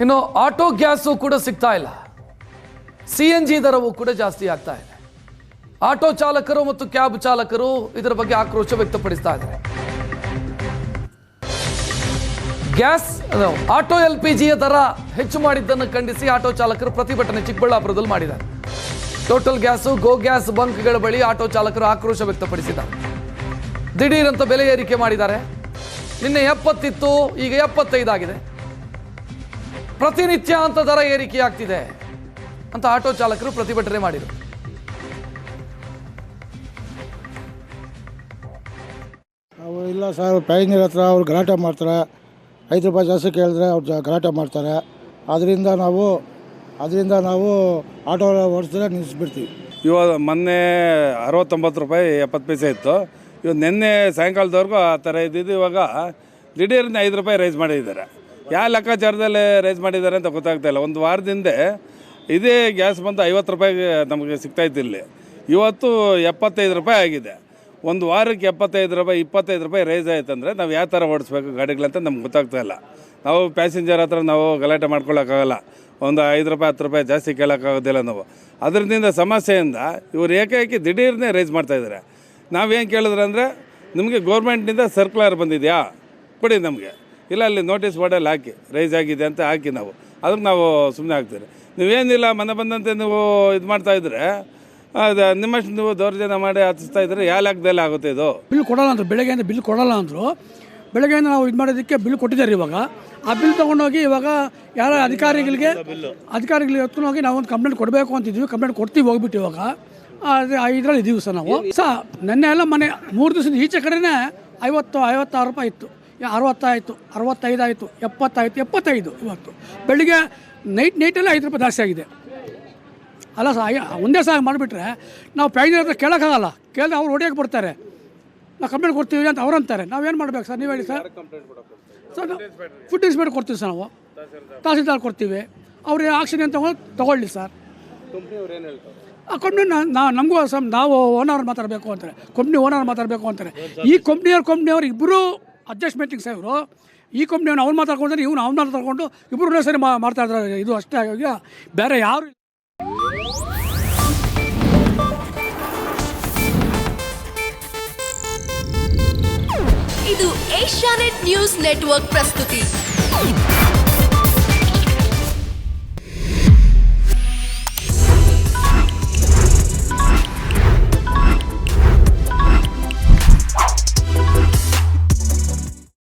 ಇನ್ನು auto gas ಕೂಡ ಸಿಗ್ತಾ ಇಲ್ಲ. CNG ದರವು ಕೂಡ ಜಾಸ್ತಿ ಆಗ್ತಾ ಇದೆ. ಆಟೋ ಚಾಲಕರು ಮತ್ತು ಕ್ಯಾಬ್ ಚಾಲಕರು ಇದರ ಬಗ್ಗೆ ಆಕ್ರೋಶ ವ್ಯಕ್ತಪಡಿಸ್ತಾ ಇದ್ದಾರೆ. ಗ್ಯಾಸ್ ಆಟೋ LPGಯ ದರ ಹೆಚ್ಚು ಮಾಡಿದ್ದನ್ನು ಖಂಡಿಸಿ ಆಟೋ ಚಾಲಕರು ಪ್ರತಿಭಟನೆ ಚಿಕ್ಕಬಳ್ಳಾಪುರದಲ್ಲಿ ಮಾಡಿದ್ದಾರೆ. ಟೋಟಲ್ ಗ್ಯಾಸು ಗೋ ಗ್ಯಾಸ್ ಬಂಕ್ಗಳ ಬಳಿ ಆಟೋ ಚಾಲಕರು ಆಕ್ರೋಶ ವ್ಯಕ್ತಪಡಿಸಿದ್ದಾರೆ. ದಿಢೀರಂತ ಬೆಲೆ ಏರಿಕೆ ಮಾಡಿದ್ದಾರೆ. ನಿನ್ನೆ 70 ಇತ್ತು, ಈಗ 75 ಆಗಿದೆ. ಪ್ರತಿನಿತ್ಯ ಅಂತ ದರ ಏರಿಕೆ ಆಗ್ತಿದೆ ಅಂತ ಆಟೋ ಚಾಲಕರು ಪ್ರತಿಭಟನೆ ಮಾಡಿದರು. ಇಲ್ಲ ಸರ್, ಪ್ಯಾಸೆಂಜರ್ ಹತ್ರ ಅವ್ರು ಗಲಾಟೆ ಮಾಡ್ತಾರೆ. 5 ರೂಪಾಯಿ ಜಾಸ್ತಿ ಕೇಳಿದ್ರೆ ಅವ್ರು ಗಲಾಟೆ ಮಾಡ್ತಾರೆ. ಅದರಿಂದ ನಾವು ಆಟೋ ಓಡಿಸಿದ್ರೆ ನಿಲ್ಲಿಸ್ಬಿಡ್ತೀವಿ. ಇವಾಗ ಮೊನ್ನೆ 69 ರೂಪಾಯಿ 70 ಪೈಸೆ ಇತ್ತು. ಇವಾಗ ನಿನ್ನೆ ಸಾಯಂಕಾಲದವರೆಗೂ ಆ ಥರ ಇದ್ದಿದ್ದು. ಇವಾಗ ದಿಢೀರ್ನ 5 ರೂಪಾಯಿ ರೈಸ್ ಮಾಡಿದ್ದಾರೆ. ಯಾವ ಲೆಕ್ಕಾಚಾರದಲ್ಲಿ ರೈಸ್ ಮಾಡಿದ್ದಾರೆ ಅಂತ ಗೊತ್ತಾಗ್ತಾಯಿಲ್ಲ. ಒಂದು ವಾರದಿಂದ ಇದೇ ಗ್ಯಾಸ್ ಬಂದು 50 ರೂಪಾಯಿಗೆ ನಮಗೆ ಸಿಗ್ತಾಯಿತ್ತು. ಇಲ್ಲಿ ಇವತ್ತು 75 ರೂಪಾಯಿ ಆಗಿದೆ. ಒಂದು ವಾರಕ್ಕೆ 75 ರೂಪಾಯಿ 25 ರೂಪಾಯಿ ರೈಸ್ ಆಯ್ತಂದರೆ ನಾವು ಯಾವ ಥರ ಓಡಿಸ್ಬೇಕು ಗಾಡಿಗಳಂತ ನಮ್ಗೆ ಗೊತ್ತಾಗ್ತಾಯಿಲ್ಲ. ನಾವು ಪ್ಯಾಸೆಂಜರ್ ಹತ್ರ ನಾವು ಗಲಾಟೆ ಮಾಡ್ಕೊಳ್ಳೋಕ್ಕಾಗಲ್ಲ. ಒಂದು 5 ರೂಪಾಯಿ 10 ರೂಪಾಯಿ ಜಾಸ್ತಿ ಕೇಳೋಕ್ಕಾಗೋದಿಲ್ಲ ನಾವು. ಅದರಿಂದ ಸಮಸ್ಯೆಯಿಂದ ಇವರು ಏಕಾಏಕಿ ದಿಢೀರ್ನೇ ರೈಸ್ ಮಾಡ್ತಾಯಿದ್ದಾರೆ. ನಾವೇನು ಕೇಳಿದ್ರೆ ಅಂದರೆ, ನಿಮಗೆ ಗೌರ್ಮೆಂಟ್ನಿಂದ ಸರ್ಕ್ಯುಲರ್ ಬಂದಿದೆಯಾ ಕೊಡಿ ನಮಗೆ, ಇಲ್ಲ ಅಲ್ಲಿ ನೋಟಿಸ್ ಬೋರ್ಡಲ್ಲಿ ಹಾಕಿ ರೈಸ್ ಆಗಿದೆ ಅಂತ ಹಾಕಿ ನಾವು ಅದಕ್ಕೆ ನಾವು ಸುಮ್ಮನೆ ಆಗ್ತೀವಿ. ನೀವೇನಿಲ್ಲ ಮನೆ ಬಂದಂತೆ ನೀವು ಇದು ಮಾಡ್ತಾಯಿದ್ರೆ ಅದು ನಿಮ್ಮಷ್ಟು ನೀವು ದೌರ್ಜನ್ಯ ಮಾಡಿ ಹತ್ತಿಸ್ತಾ ಇದ್ರೆ ಯಾವ ಲೆಕ್ಕದಲ್ಲಿ ಆಗುತ್ತೆ ಇದು? ಬಿಲ್ ಕೊಡೋಲ್ಲ ಅಂದರು, ಬೆಳಗ್ಗೆಯಿಂದ ಬಿಲ್ ಕೊಡೋಲ್ಲ ಅಂದರು. ಬೆಳಗ್ಗೆಯಿಂದ ನಾವು ಇದು ಮಾಡೋದಕ್ಕೆ ಬಿಲ್ ಕೊಟ್ಟಿದ್ದಾರೆ. ಇವಾಗ ಆ ಬಿಲ್ ತೊಗೊಂಡೋಗಿ ಇವಾಗ ಯಾರ ಅಧಿಕಾರಿಗಳಿಗೆ ಎತ್ಕೊಂಡೋಗಿ ನಾವು ಒಂದು ಕಂಪ್ಲೇಂಟ್ ಕೊಡಬೇಕು ಅಂತಿದ್ವಿ. ಕಂಪ್ಲೇಂಟ್ ಕೊಡ್ತೀವಿ ಹೋಗ್ಬಿಟ್ಟು. ಇವಾಗ ಇದರಲ್ಲಿ ಇದ್ದೀವಿ ಸರ್ ನಾವು. ನೆನ್ನೆ ಎಲ್ಲ ಮನೆ 3 ದಿವಸದ ಈಚೆ ಕಡೆನೇ 56 ರೂಪಾಯಿ ಇತ್ತು, 60 ಆಯಿತು, 65 ಆಯಿತು, 70 ಆಯಿತು, 75. ಇವತ್ತು ಬೆಳಿಗ್ಗೆ ನೈಟಲ್ಲಿ 5 ರೂಪಾಯಿ ಜಾಸ್ತಿ ಆಗಿದೆ. ಅಲ್ಲ ಒಂದೇ ಸಹ ಮಾಡಿಬಿಟ್ರೆ ನಾವು ಪ್ಯಾಸೆಂಜರ್ ಹತ್ರ ಕೇಳೋಕ್ಕಾಗಲ್ಲ. ಕೇಳಿದ್ರೆ ಅವ್ರು ಹೊಡೆಯೋಕೆ ಬರ್ತಾರೆ. ನಾವು ಕಂಪ್ಲೇಂಟ್ ಕೊಡ್ತೀವಿ ಅಂತ ಅವ್ರು ಅಂತಾರೆ. ನಾವೇನು ಮಾಡ್ಬೇಕು ಸರ್, ನೀವು ಹೇಳಿ ಸರ್. ಸರ್ ಫುಡ್ ಇನ್ಸ್ಪೆಕ್ಟರ್ ಕೊಡ್ತೀವಿ ಸರ್, ನಾವು ತಹಸೀಲ್ದಾರ್ ಕೊಡ್ತೀವಿ. ಅವ್ರು ಆಕ್ಷನ್ ಏನು ತೊಗೊಳ್ಳಿ ಸರ್. ಕಂಪ್ನಿ ನಮಗೂ ನಾವು ಓನರ್ ಮಾತಾಡಬೇಕು ಅಂತಾರೆ, ಕಂಪ್ನಿ ಓನರ್ ಮಾತಾಡಬೇಕು ಅಂತಾರೆ. ಈ ಕಂಪ್ನಿಯವ್ರು ಇಬ್ಬರು ಅಡ್ಜಸ್ಟ್ಮೆಂಟಿಂಗ್ ಸರ್. ಇವರು ಈ ಕಂಪ್ನಿಯವ್ನು ಅವ್ನು ಮಾತಾಡ್ಕೊಂಡ್ರೆ ಇವ್ನು ಅವ್ನು ಮಾತಾಡ್ಕೊಂಡು ಇಬ್ಬರು ಸರಿ ಮಾಡ್ತಾ ಇದ್ದಾರೆ. ಇದು ಅಷ್ಟೇ ಆಗಿ ಬೇರೆ ಯಾರು. ಇದು ಏಷ್ಯಾನೆಟ್ ನ್ಯೂಸ್ ನೆಟ್ವರ್ಕ್ ಪ್ರಸ್ತುತಿ.